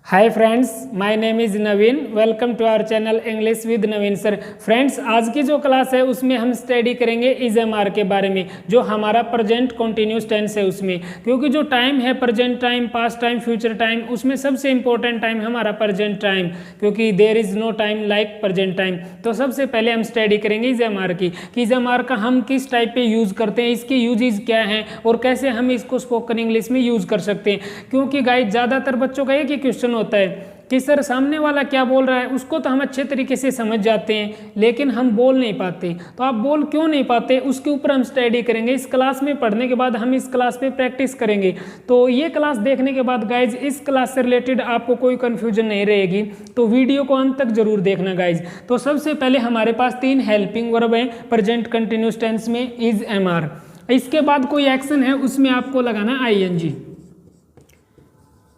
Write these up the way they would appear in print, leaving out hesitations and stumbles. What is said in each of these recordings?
Hi friends, my name is Naveen. Welcome to our channel English with Naveen sir. Friends, आज की जो class है उसमें हम स्टडी करेंगे इज एम आर के बारे में, जो हमारा प्रेजेंट कंटिन्यूस टेंस है उसमें। क्योंकि जो टाइम है, present time, past time, future time, उसमें सबसे इंपॉर्टेंट टाइम हमारा प्रेजेंट टाइम, क्योंकि there is no time like present time. तो सबसे पहले हम स्टडी करेंगे इज एम आर की, कि इज एम आर का हम किस टाइप पे यूज़ करते हैं, इसकी यूजेज क्या हैं और कैसे हम इसको स्पोकन इंग्लिश में यूज़ कर सकते हैं। क्योंकि गाइस ज़्यादातर बच्चों का एक ही क्वेश्चन होता है कि सर सामने वाला क्या बोल रहा है, उसको तो हम अच्छे तरीके से समझ जाते हैं लेकिन हम बोल नहीं पाते। तो आप बोल क्यों नहीं पाते, उसके ऊपर हम स्टडी करेंगे। इस क्लास में पढ़ने के बाद हम इस क्लास पे प्रैक्टिस करेंगे। तो ये क्लास देखने के बाद गाइज, इस क्लास से रिलेटेड आपको कोई कन्फ्यूजन नहीं रहेगी, तो वीडियो को अंत तक जरूर देखना गाइज। तो सबसे पहले हमारे पास 3 हेल्पिंग वर्ब हैं प्रेजेंट कंटिन्यूस टेंस में, इज एम आर। इसके बाद कोई एक्शन है उसमें आपको लगाना ING,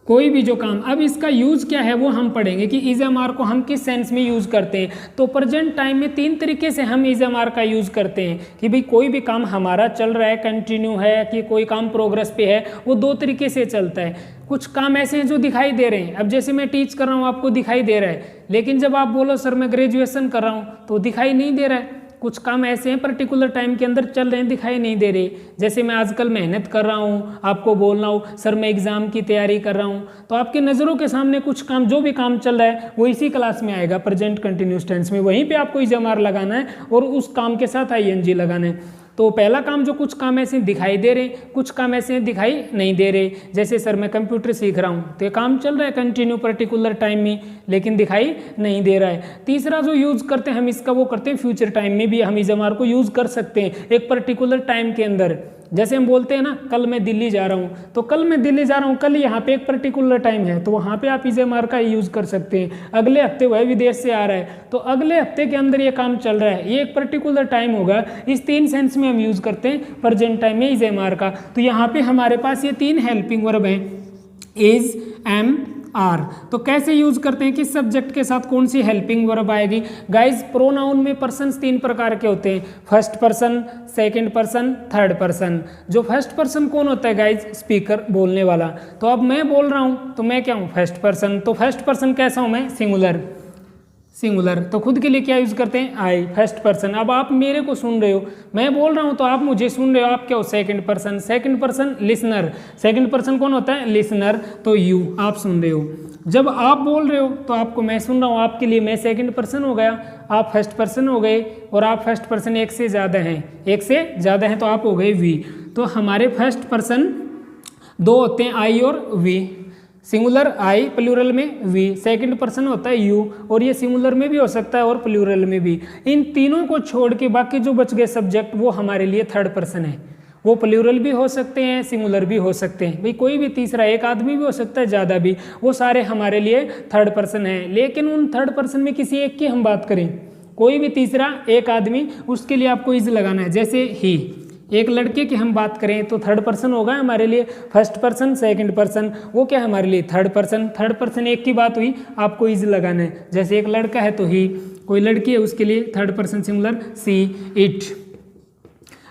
कोई भी जो काम। अब इसका यूज क्या है वो हम पढ़ेंगे कि इज एम आर को हम किस सेंस में यूज करते हैं। तो प्रेजेंट टाइम में 3 तरीके से हम इज एम आर का यूज करते हैं कि भाई कोई भी काम हमारा चल रहा है, कंटिन्यू है, कि कोई काम प्रोग्रेस पे है, वो 2 तरीके से चलता है। कुछ काम ऐसे हैं जो दिखाई दे रहे हैं। अब जैसे मैं टीच कर रहा हूँ, आपको दिखाई दे रहा है, लेकिन जब आप बोलो सर मैं ग्रेजुएशन कर रहा हूँ, तो दिखाई नहीं दे रहा है। कुछ काम ऐसे हैं पर्टिकुलर टाइम के अंदर चल रहे हैं, दिखाई नहीं दे रहे। जैसे मैं आजकल मेहनत कर रहा हूँ, आपको बोल रहा हूँ सर मैं एग्जाम की तैयारी कर रहा हूँ, तो आपकी नज़रों के सामने कुछ काम, जो भी काम चल रहा है वो इसी क्लास में आएगा प्रेजेंट कंटिन्यूस टेंस में। वहीं पे आपको इज एम आर लगाना है और उस काम के साथ ING लगाना है। तो पहला काम, जो कुछ काम ऐसे दिखाई दे रहे, कुछ काम ऐसे दिखाई नहीं दे रहे। जैसे सर मैं कंप्यूटर सीख रहा हूँ, तो ये काम चल रहा है कंटिन्यू पर्टिकुलर टाइम में, लेकिन दिखाई नहीं दे रहा है। तीसरा जो यूज़ करते हैं हम इसका, वो करते हैं फ्यूचर टाइम में भी हम इज एम आर को यूज़ कर सकते हैं एक पर्टिकुलर टाइम के अंदर। जैसे हम बोलते हैं ना, कल मैं दिल्ली जा रहा हूँ, तो कल मैं दिल्ली जा रहा हूँ, कल यहाँ पे एक पर्टिकुलर टाइम है, तो वहाँ पे आप इज एम आर का यूज़ कर सकते हैं। अगले हफ्ते वह विदेश से आ रहा है, तो अगले हफ्ते के अंदर ये काम चल रहा है, ये एक पर्टिकुलर टाइम होगा। इस 3 सेंस में हम यूज़ करते हैं प्रेजेंट टाइम में इज एम आर का। तो यहाँ पे हमारे पास ये 3 हेल्पिंग वर्ब हैं, इज एम आर। तो कैसे यूज करते हैं, किस सब्जेक्ट के साथ कौन सी हेल्पिंग वर्ब आएगी। गाइज, प्रोनाउन में पर्सन्स 3 प्रकार के होते हैं, first person, second person, third person. जो फर्स्ट पर्सन कौन होता है गाइज, स्पीकर, बोलने वाला। तो अब मैं बोल रहा हूँ तो मैं क्या हूँ, फर्स्ट पर्सन। तो फर्स्ट पर्सन कैसा हूँ मैं, सिंगुलर। सिंगुलर तो खुद के लिए क्या यूज करते हैं, आई, फर्स्ट पर्सन। अब आप मेरे को सुन रहे हो, मैं बोल रहा हूं तो आप मुझे सुन रहे हो, आप क्या हो, second person. Second person listener. Second person कौन होता है, लिसनर। तो यू, आप सुन रहे हो। जब आप बोल रहे हो तो आपको मैं सुन रहा हूं, आपके लिए मैं सेकंड पर्सन हो गया, आप फर्स्ट पर्सन हो गए, और आप फर्स्ट पर्सन एक से ज़्यादा हैं, एक से ज़्यादा हैं तो आप हो गए वी। तो हमारे फर्स्ट पर्सन 2 होते हैं, आई और वी। सिंगुलर आई, प्लूरल में वी। सेकंड पर्सन होता है यू, और ये सिंगुलर में भी हो सकता है और प्लूरल में भी। इन तीनों को छोड़ के बाकी जो बच गए सब्जेक्ट, वो हमारे लिए थर्ड पर्सन है। वो प्लूरल भी हो सकते हैं, सिंगुलर भी हो सकते हैं, भाई कोई भी तीसरा, एक आदमी भी हो सकता है, ज़्यादा भी, वो सारे हमारे लिए थर्ड पर्सन है। लेकिन उन थर्ड पर्सन में किसी एक की हम बात करें, कोई भी तीसरा एक आदमी, उसके लिए आपको इज लगाना है। जैसे ही, एक लड़के की हम बात करें तो थर्ड पर्सन होगा हमारे लिए, फर्स्ट पर्सन, सेकंड पर्सन, वो क्या है हमारे लिए, थर्ड पर्सन। थर्ड पर्सन एक की बात हुई, आपको इज लगाना है। जैसे एक लड़का है तो ही, कोई लड़की है उसके लिए third person singular, she, it.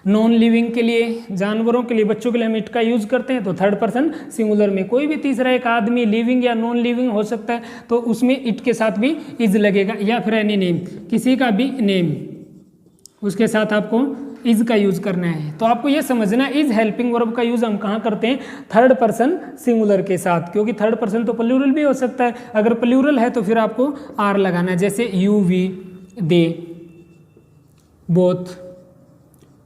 Non living के लिए, जानवरों के लिए, बच्चों के लिए हम इट का यूज करते हैं, तो थर्ड पर्सन सिंगुलर में। कोई भी तीसरा एक आदमी, लिविंग या नॉन लिविंग हो सकता है, तो उसमें इट के साथ भी इज लगेगा, या फिर एनी नेम, किसी का भी नेम, उसके साथ आपको इज का यूज करना है। तो आपको ये समझना, इज हेल्पिंग वर्ब का यूज हम कहाँ करते हैं, थर्ड पर्सन सिंगुलर के साथ। क्योंकि थर्ड पर्सन तो प्लूरल भी हो सकता है, अगर प्लूरल है तो फिर आपको आर लगाना है। जैसे you, we, they, both,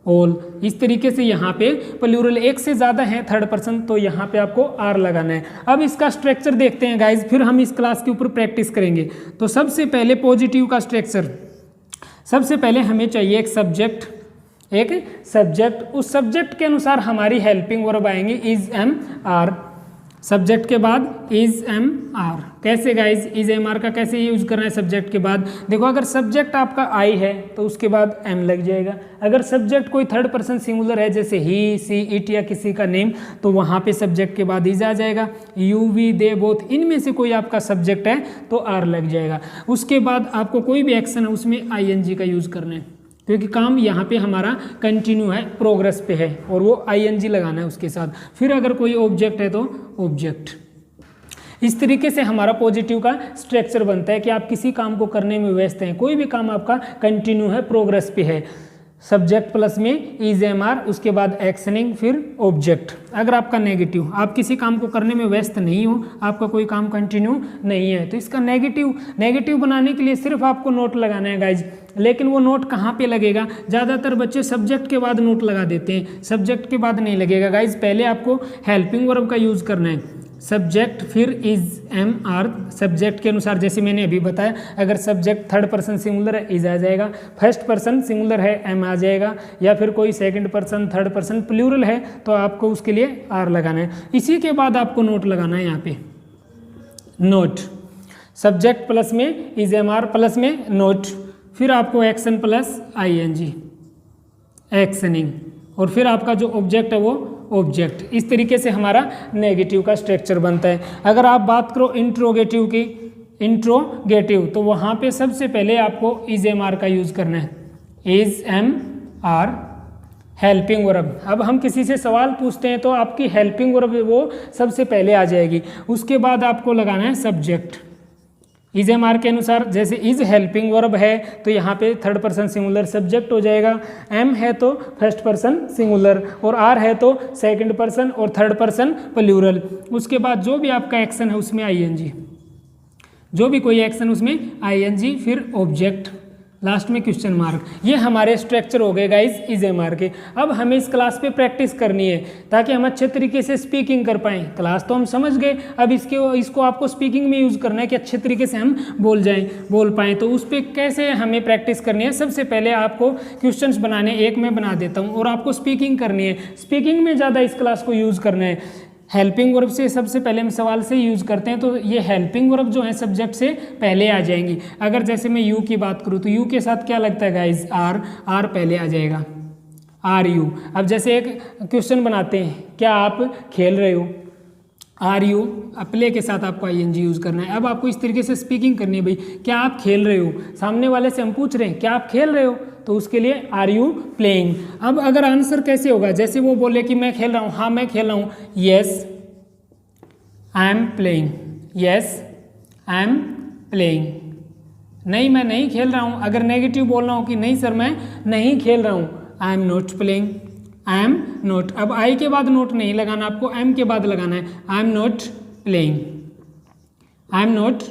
all. इस तरीके से यहाँ पे प्लूरल एक से ज़्यादा है थर्ड पर्सन, तो यहाँ पे आपको आर लगाना है। अब इसका स्ट्रक्चर देखते हैं गाइज, फिर हम इस क्लास के ऊपर प्रैक्टिस करेंगे। तो सबसे पहले पॉजिटिव का स्ट्रक्चर, सबसे पहले हमें चाहिए एक सब्जेक्ट, एक सब्जेक्ट। उस सब्जेक्ट के अनुसार हमारी हेल्पिंग वर्ब आएंगी इज एम आर। सब्जेक्ट के बाद इज एम आर। कैसे गाइज, इज एम आर का कैसे यूज करना है सब्जेक्ट के बाद। देखो, अगर सब्जेक्ट आपका आई है तो उसके बाद एम लग जाएगा। अगर सब्जेक्ट कोई थर्ड पर्सन सिंगुलर है, जैसे ही, सी, इट या किसी का नेम, तो वहाँ पे सब्जेक्ट के बाद इज आ जाएगा। यू, वी, दे, बोथ, इनमें से कोई आपका सब्जेक्ट है तो आर लग जाएगा। उसके बाद आपको कोई भी एक्शन है उसमें ING का यूज करना है, क्योंकि काम यहाँ पे हमारा कंटिन्यू है, प्रोग्रेस पे है, और वो ING लगाना है उसके साथ। फिर अगर कोई ऑब्जेक्ट है तो ऑब्जेक्ट। इस तरीके से हमारा पॉजिटिव का स्ट्रक्चर बनता है कि आप किसी काम को करने में व्यस्त हैं, कोई भी काम आपका कंटिन्यू है, प्रोग्रेस पे है। सब्जेक्ट प्लस में इज एम आर, उसके बाद एक्शनिंग, फिर ऑब्जेक्ट। अगर आपका नेगेटिव, आप किसी काम को करने में व्यस्त नहीं हो, आपका कोई काम कंटिन्यू नहीं है, तो इसका नेगेटिव बनाने के लिए सिर्फ आपको नोट लगाना है गाइज। लेकिन वो नोट कहाँ पे लगेगा? ज़्यादातर बच्चे सब्जेक्ट के बाद नोट लगा देते हैं, सब्जेक्ट के बाद नहीं लगेगा गाइज। पहले आपको हेल्पिंग वर्ब का यूज़ करना है, सब्जेक्ट फिर इज एम आर, सब्जेक्ट के अनुसार जैसे मैंने अभी बताया, अगर सब्जेक्ट थर्ड पर्सन सिंगुलर है इज आ जाएगा, फर्स्ट पर्सन सिंगुलर है एम आ जाएगा, या फिर कोई second person third person plural है तो आपको उसके लिए आर लगाना है। इसी के बाद आपको नोट लगाना है, यहाँ पे नोट, सब्जेक्ट प्लस में इज एम आर प्लस में नोट, फिर आपको action plus I N G, actioning, और फिर आपका जो ऑब्जेक्ट है वो ऑब्जेक्ट। इस तरीके से हमारा नेगेटिव का स्ट्रक्चर बनता है। अगर आप बात करो इंट्रोगेटिव की, इंट्रोगेटिव, तो वहाँ पे सबसे पहले आपको इज एम आर का यूज़ करना है, is M are, helping verb. अब हम किसी से सवाल पूछते हैं तो आपकी हेल्पिंग वर्ब वो सबसे पहले आ जाएगी, उसके बाद आपको लगाना है सब्जेक्ट। इज एम आर के अनुसार जैसे इज हेल्पिंग वर्ब है तो यहाँ पे थर्ड पर्सन सिंगुलर सब्जेक्ट हो जाएगा, एम है तो फर्स्ट पर्सन सिंगुलर, और आर है तो सेकंड पर्सन और थर्ड पर्सन प्लूरल। उसके बाद जो भी आपका एक्शन है उसमें आई एन जी, जो भी कोई एक्शन उसमें आई एन जी, फिर ऑब्जेक्ट, लास्ट में क्वेश्चन मार्क। ये हमारे स्ट्रक्चर हो गए गाइज इज एम आर के। अब हमें इस क्लास पे प्रैक्टिस करनी है ताकि हम अच्छे तरीके से स्पीकिंग कर पाएँ। क्लास तो हम समझ गए, अब इसको आपको स्पीकिंग में यूज़ करना है कि अच्छे तरीके से हम बोल पाएँ। तो उस पर कैसे हमें प्रैक्टिस करनी है? सबसे पहले आपको क्वेश्चंस बनाने, एक मैं बना देता हूँ, और आपको स्पीकिंग करनी है। स्पीकिंग में ज़्यादा इस क्लास को यूज़ करना है। हेल्पिंग वर्ब से सबसे पहले हम सवाल से यूज़ करते हैं, तो ये हेल्पिंग वर्ब जो है सब्जेक्ट से पहले आ जाएंगी। अगर जैसे मैं यू की बात करूँ तो यू के साथ क्या लगता है गाइज? आर पहले आ जाएगा, आर यू। अब जैसे एक क्वेश्चन बनाते हैं, क्या आप खेल रहे हो? आर यू, प्ले के साथ आपको आई एन जी यूज़ करना है। अब आपको इस तरीके से स्पीकिंग करनी है, भाई क्या आप खेल रहे हो? सामने वाले से हम पूछ रहे हैं क्या आप खेल रहे हो, तो उसके लिए आर यू प्लेइंग। अब अगर आंसर कैसे होगा? जैसे वो बोले कि मैं खेल रहा हूँ, हाँ मैं खेल रहा हूँ, yes I am playing, yes I am playing. नहीं मैं नहीं खेल रहा हूँ, अगर नेगेटिव बोलना हो कि नहीं सर मैं नहीं खेल रहा हूँ, I am not playing, I am not. अब आई के बाद नोट नहीं लगाना, आपको एम के बाद लगाना है, आई am not playing, I am not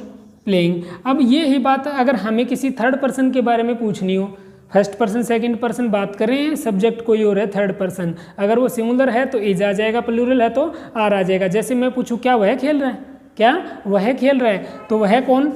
playing. अब ये ही बात अगर हमें किसी थर्ड पर्सन के बारे में पूछनी हो, फर्स्ट पर्सन सेकंड पर्सन बात कर रहे हैं, सब्जेक्ट कोई और है थर्ड पर्सन, अगर वो सिंगुलर है तो इज आ जाएगा, प्लूरल है तो आर आ जाएगा। जैसे मैं पूछूं क्या वह खेल रहा है, क्या वह खेल रहा है, तो वह कौन?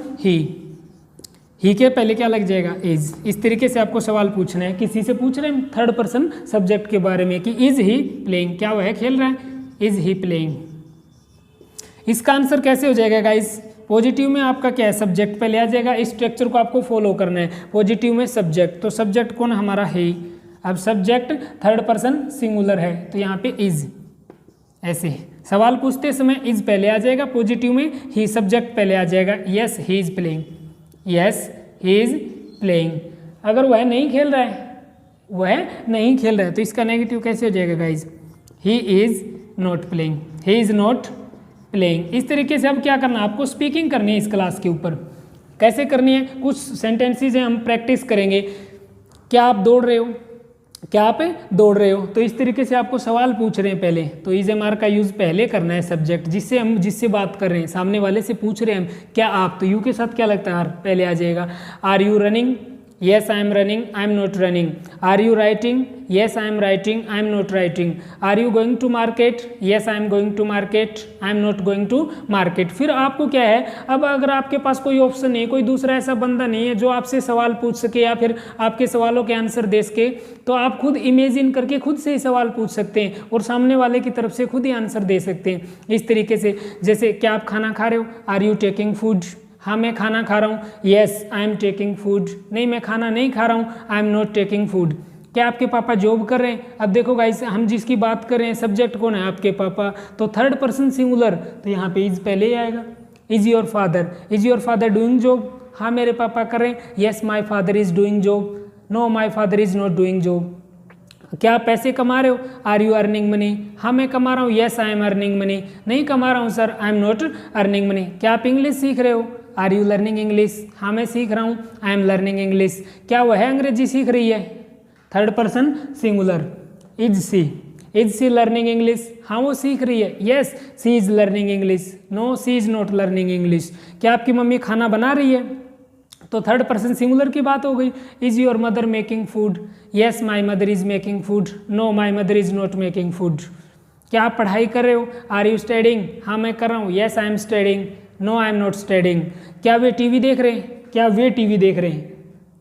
ही के पहले क्या लग जाएगा? इज। इस तरीके से आपको सवाल पूछना है, किसी से पूछ रहे हैं थर्ड पर्सन सब्जेक्ट के बारे में कि इज ही प्लेइंग, क्या वह खेल रहा है, इज ही प्लेइंग। इसका आंसर कैसे हो जाएगा गाइस? पॉजिटिव में आपका क्या है? सब्जेक्ट पहले आ जाएगा। इस स्ट्रक्चर को आपको फॉलो करना है। पॉजिटिव में सब्जेक्ट, तो सब्जेक्ट कौन हमारा है? अब सब्जेक्ट थर्ड पर्सन सिंगुलर है तो यहाँ पे इज। ऐसे सवाल पूछते समय इज पहले आ जाएगा, पॉजिटिव में ही सब्जेक्ट पहले आ जाएगा, yes he is playing, yes he is playing. अगर वह नहीं खेल रहा है, वह नहीं खेल रहा है, तो इसका नेगेटिव कैसे हो जाएगा guys? He is not playing, he is not playing. इस तरीके से अब क्या करना, आपको स्पीकिंग करनी है इस क्लास के ऊपर। कैसे करनी है? कुछ सेंटेंसेस हैं हम प्रैक्टिस करेंगे। क्या आप दौड़ रहे हो, क्या आप दौड़ रहे हो, तो इस तरीके से आपको सवाल पूछ रहे हैं पहले, तो इज एम आर का यूज़ पहले करना है। सब्जेक्ट जिससे बात कर रहे हैं, सामने वाले से पूछ रहे हैं हम क्या आप, तो यू के साथ क्या लगता है? आर पहले आ जाएगा। Are you running? Yes, I am running. I am not running. Are you writing? Yes, I am writing. I am not writing. Are you going to market? Yes, I am going to market. I am not going to market. फिर आपको क्या है, अब अगर आपके पास कोई option नहीं, कोई दूसरा ऐसा बंदा नहीं है जो आपसे सवाल पूछ सके या फिर आपके सवालों के आंसर दे सके, तो आप खुद इमेजिन करके खुद से ही सवाल पूछ सकते हैं और सामने वाले की तरफ से खुद ही आंसर दे सकते हैं। इस तरीके से, जैसे क्या आप खाना खा रहे हो? Are you taking food? हाँ मैं खाना खा रहा हूँ, yes I am taking food. नहीं मैं खाना नहीं खा रहा हूँ, I am not taking food. क्या आपके पापा जॉब कर रहे हैं? अब देखो गाइस, हम जिसकी बात कर रहे हैं सब्जेक्ट कौन है? आपके पापा, तो थर्ड पर्सन सिंगुलर, तो यहाँ पे इज पहले ही आएगा। Is your father? Is your father doing job? हाँ मेरे पापा कर रहे हैं, yes my father is doing job. No my father is not doing job. क्या आप पैसे कमा रहे हो? Are you earning money? हाँ मैं कमा रहा हूँ, yes I am earning money. नहीं कमा रहा हूँ sir, I am not earning money. क्या आप इंग्लिश सीख रहे हो? Are you learning English? हाँ मैं सीख रहा हूँ, आई एम लर्निंग इंग्लिश। क्या वह अंग्रेजी सीख रही है? Third person singular, is she learning English? हाँ वो सीख रही है, yes she is learning English. No she is not learning English. क्या आपकी मम्मी खाना बना रही है? तो थर्ड पर्सन सिंगुलर की बात हो गई। Is your mother making food? Yes my mother is making food. No my mother is not making food. क्या आप पढ़ाई कर रहे हो? Are you studying? हाँ मैं कर रहा हूँ, yes I am studying. No I am not studying. क्या वे टीवी देख रहे हैं? क्या वे टीवी देख रहे हैं?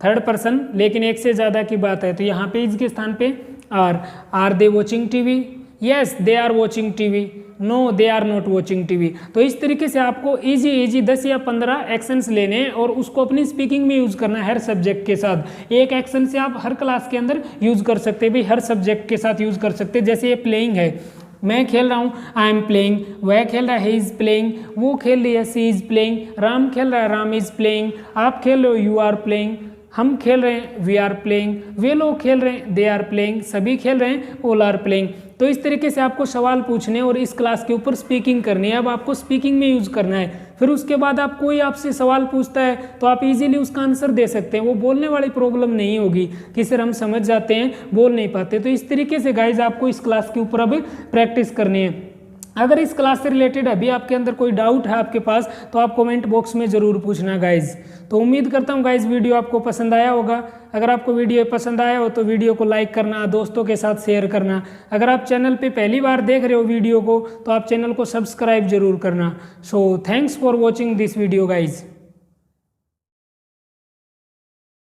थर्ड पर्सन, लेकिन एक से ज़्यादा की बात है तो यहाँ पे इज के स्थान पे are they watching TV? Yes they are watching TV. No they are not watching TV. तो इस तरीके से आपको इजी 10 या 15 एक्शंस लेने हैं और उसको अपनी स्पीकिंग में यूज़ करना है हर सब्जेक्ट के साथ। एक एक्शन से आप हर क्लास के अंदर यूज़ कर सकते हैं, भाई हर सब्जेक्ट के साथ यूज़ कर सकते हैं। जैसे ये प्लेइंग है, मैं खेल रहा हूँ, आई एम प्लेइंग। वह खेल रहा है, ही इज़ प्लेइंग। वो खेल रही है, सी इज़ प्लेइंग। राम खेल रहा है, राम इज़ प्लेइंग। आप खेल रहे हो, यू आर प्लेइंग। हम खेल रहे हैं, वी आर प्लेइंग। वे लोग खेल रहे हैं, दे आर प्लेइंग। सभी खेल रहे हैं, ऑल आर प्लेइंग। तो इस तरीके से आपको सवाल पूछने और इस क्लास के ऊपर स्पीकिंग करनी है। अब आपको स्पीकिंग में यूज़ करना है। फिर उसके बाद आप कोई आपसे सवाल पूछता है तो आप इजीली उसका आंसर दे सकते हैं। वो बोलने वाली प्रॉब्लम नहीं होगी कि सर हम समझ जाते हैं, बोल नहीं पाते। तो इस तरीके से गाइज आपको इस क्लास के ऊपर अब प्रैक्टिस करनी है। अगर इस क्लास से रिलेटेड अभी आपके अंदर कोई डाउट है आपके पास तो आप कमेंट बॉक्स में ज़रूर पूछना गाइज। तो उम्मीद करता हूँ गाइज वीडियो आपको पसंद आया होगा। अगर आपको वीडियो पसंद आया हो तो वीडियो को लाइक करना, दोस्तों के साथ शेयर करना। अगर आप चैनल पे पहली बार देख रहे हो वीडियो को तो आप चैनल को सब्सक्राइब जरूर करना। So thanks for watching this video guys.